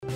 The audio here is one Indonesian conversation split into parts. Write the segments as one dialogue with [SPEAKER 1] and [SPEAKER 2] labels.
[SPEAKER 1] Ya,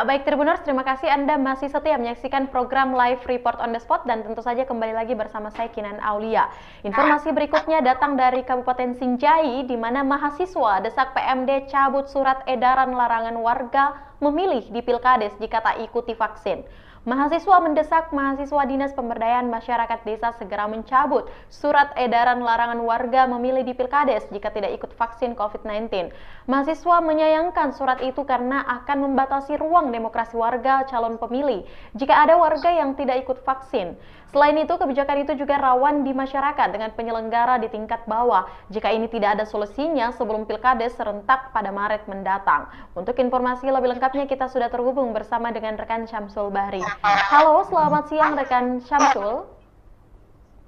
[SPEAKER 1] baik Tribuners, terima kasih Anda masih setia menyaksikan program Live Report on the Spot dan tentu saja kembali lagi bersama saya Kinan Aulia. Informasi berikutnya datang dari Kabupaten Sinjai di mana mahasiswa desak PMD cabut surat edaran larangan warga memilih di Pilkades jika tak ikuti vaksin. Mahasiswa mendesak mahasiswa Dinas Pemberdayaan Masyarakat Desa segera mencabut surat edaran larangan warga memilih di Pilkades jika tidak ikut vaksin COVID-19. Mahasiswa menyayangkan surat itu karena akan membatasi ruang demokrasi warga calon pemilih jika ada warga yang tidak ikut vaksin. Selain itu, kebijakan itu juga rawan di masyarakat dengan penyelenggara di tingkat bawah jika ini tidak ada solusinya sebelum Pilkades serentak pada Maret mendatang. Untuk informasi lebih lengkapnya kita sudah terhubung bersama dengan rekan Syamsul Bahri. Halo, selamat siang rekan Syamsul.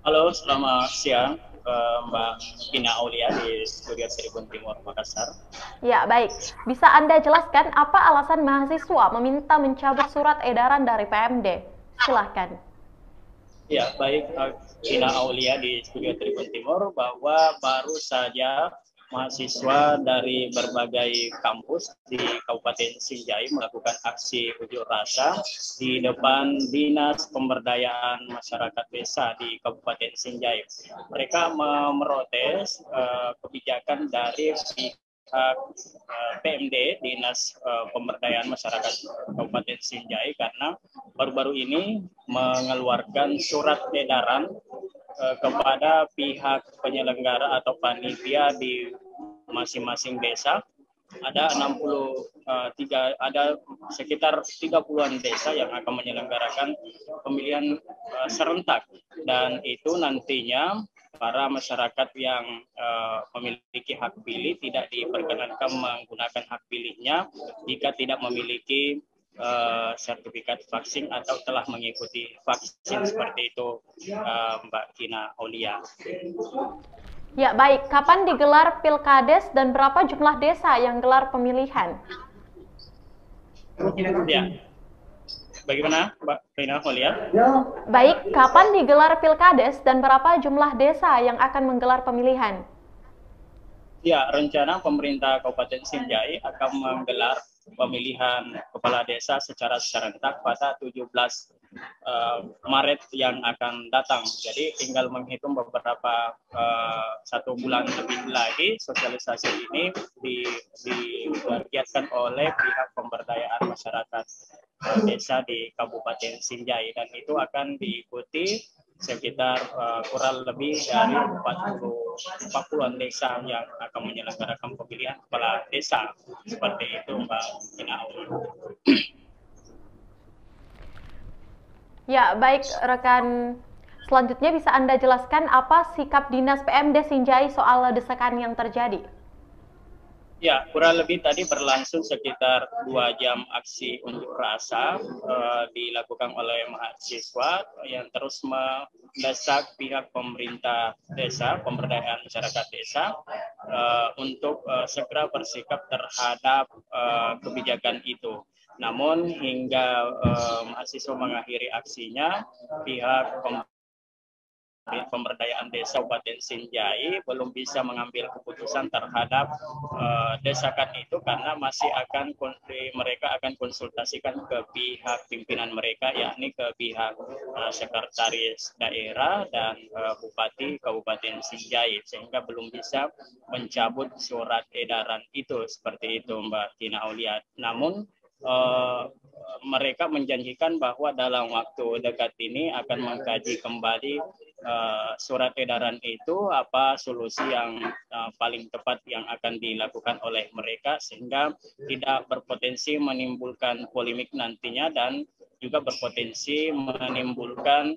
[SPEAKER 2] Halo, selamat siang Mbak Gina Aulia di Studio Tribun Timur, Makassar.
[SPEAKER 1] Ya, baik. Bisa Anda jelaskan apa alasan mahasiswa meminta mencabut surat edaran dari PMD? Silahkan.
[SPEAKER 2] Ya, baik Gina Aulia di Studio Tribun Timur, bahwa baru saja mahasiswa dari berbagai kampus di Kabupaten Sinjai melakukan aksi unjuk rasa di depan Dinas Pemberdayaan Masyarakat Desa di Kabupaten Sinjai. Mereka memprotes kebijakan dari PMD Dinas Pemberdayaan Masyarakat Kabupaten Sinjai karena baru-baru ini mengeluarkan surat edaran kepada pihak penyelenggara atau panitia di masing-masing desa. Ada ada sekitar 30-an desa yang akan menyelenggarakan pemilihan serentak, dan itu nantinya para masyarakat yang memiliki hak pilih tidak diperkenankan menggunakan hak pilihnya jika tidak memiliki sertifikat vaksin atau telah mengikuti vaksin, seperti itu Mbak Gina Aulia.
[SPEAKER 1] Ya, baik. Kapan digelar Pilkades dan berapa jumlah desa yang gelar pemilihan?
[SPEAKER 2] Ya. Bagaimana Mbak Gina Aulia?
[SPEAKER 1] Baik, kapan digelar Pilkades dan berapa jumlah desa yang akan menggelar pemilihan?
[SPEAKER 2] Ya, rencana pemerintah Kabupaten Sinjai akan menggelar pemilihan kepala desa secara serentak pada 17 Maret yang akan datang. Jadi tinggal menghitung beberapa 1 bulan lebih lagi. Sosialisasi ini digiatkan oleh pihak pemberdayaan masyarakat desa di Kabupaten Sinjai, dan itu akan diikuti sekitar kurang lebih dari 40-an desa yang akan menyelenggarakan pemilihan kepala desa. Seperti itu Mbak Gina Aulia.
[SPEAKER 1] Ya, baik rekan. Selanjutnya bisa Anda jelaskan apa sikap Dinas PMD Sinjai soal desakan yang terjadi?
[SPEAKER 2] Ya, kurang lebih tadi berlangsung sekitar 2 jam aksi unjuk rasa dilakukan oleh mahasiswa yang terus mendesak pihak pemerintah desa, pemberdayaan masyarakat desa untuk segera bersikap terhadap kebijakan itu. Namun hingga mahasiswa mengakhiri aksinya, pihak pemberdayaan desa Kabupaten Sinjai belum bisa mengambil keputusan terhadap desakan itu karena masih mereka akan konsultasikan ke pihak pimpinan mereka, yakni ke pihak sekretaris daerah dan Bupati Kabupaten Sinjai, sehingga belum bisa mencabut surat edaran itu. Seperti itu Mbak Gina Aulia. Namun mereka menjanjikan bahwa dalam waktu dekat ini akan mengkaji kembali surat edaran itu, apa solusi yang paling tepat yang akan dilakukan oleh mereka sehingga tidak berpotensi menimbulkan polemik nantinya dan juga berpotensi menimbulkan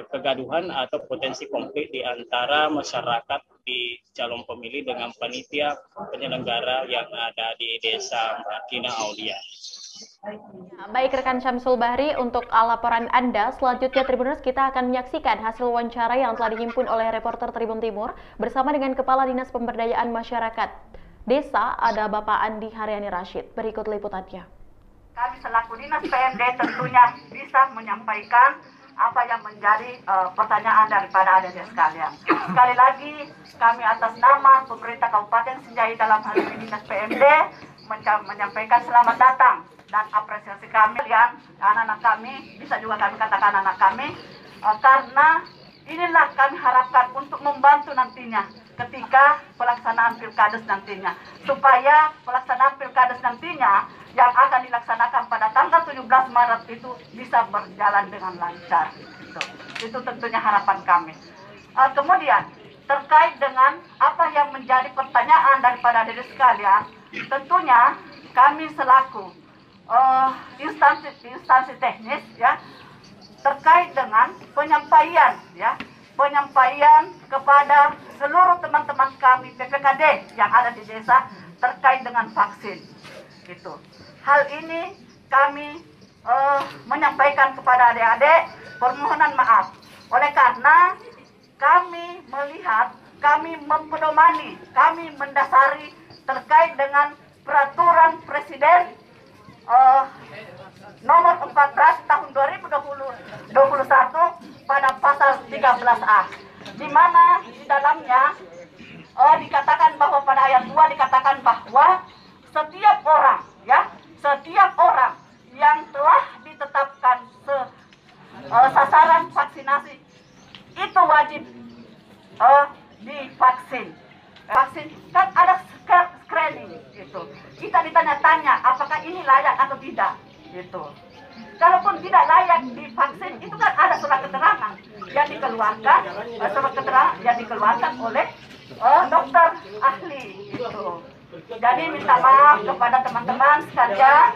[SPEAKER 2] kegaduhan atau potensi konflik di antara masyarakat di calon pemilih dengan panitia penyelenggara yang ada di desa Gina Aulia.
[SPEAKER 1] Ya, baik rekan Syamsul Bahri, untuk laporan Anda, selanjutnya Tribuners kita akan menyaksikan hasil wawancara yang telah dihimpun oleh reporter Tribun Timur bersama dengan Kepala Dinas Pemberdayaan Masyarakat Desa, ada Bapak Andi Haryani Rashid. Berikut liputannya.
[SPEAKER 3] Kami selaku Dinas PMD tentunya bisa menyampaikan apa yang menjadi pertanyaan daripada adik-adik sekalian. Sekali lagi kami atas nama pemerintah Kabupaten Sinjai dalam hal ini Dinas PMD menyampaikan selamat datang dan apresiasi kami yang anak-anak kami, bisa juga kami katakan anak kami, karena inilah kami harapkan untuk membantu nantinya ketika pelaksanaan pilkades nantinya, supaya pelaksanaan pilkades nantinya yang akan dilaksanakan pada tanggal 17 Maret itu bisa berjalan dengan lancar. Itu tentunya harapan kami. Kemudian terkait dengan apa yang menjadi pertanyaan daripada diri sekalian, tentunya kami selaku instansi teknis ya, terkait dengan penyampaian kepada seluruh teman-teman kami PPKD yang ada di desa terkait dengan vaksin. Gitu. Hal ini kami menyampaikan kepada adik-adik permohonan maaf. Oleh karena kami melihat, kami mempedomani, kami mendasari terkait dengan peraturan Presiden nomor 14 tahun 2021 pada pasal 13A, di mana di dalamnya dikatakan bahwa pada ayat 2 dikatakan bahwa setiap orang yang telah ditetapkan sasaran vaksinasi itu wajib divaksin. Vaksin kan ada screening gitu. Kita ditanya-tanya apakah ini layak atau tidak gitu. Kalaupun tidak layak divaksin, itu kan ada surat keterangan yang dikeluarkan, oleh dokter ahli gitu. Jadi minta maaf kepada teman-teman sekalian.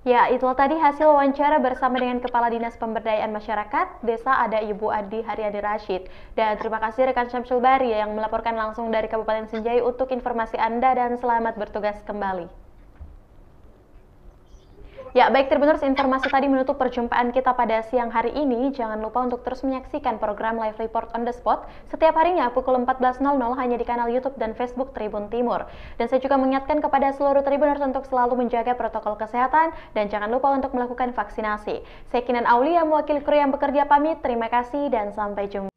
[SPEAKER 1] Ya, itulah tadi hasil wawancara bersama dengan Kepala Dinas Pemberdayaan Masyarakat Desa ada Ibu Adi Haryadi Rashid. Dan terima kasih rekan Syamsul Bari yang melaporkan langsung dari Kabupaten Sinjai untuk informasi Anda dan selamat bertugas kembali. Ya, baik Tribuners, informasi tadi menutup perjumpaan kita pada siang hari ini. Jangan lupa untuk terus menyaksikan program Live Report on the Spot setiap harinya pukul 14.00 hanya di kanal YouTube dan Facebook Tribun Timur. Dan saya juga mengingatkan kepada seluruh Tribuners untuk selalu menjaga protokol kesehatan dan jangan lupa untuk melakukan vaksinasi. Saya Kinan Aulia, mewakili kru yang bekerja pamit. Terima kasih dan sampai jumpa.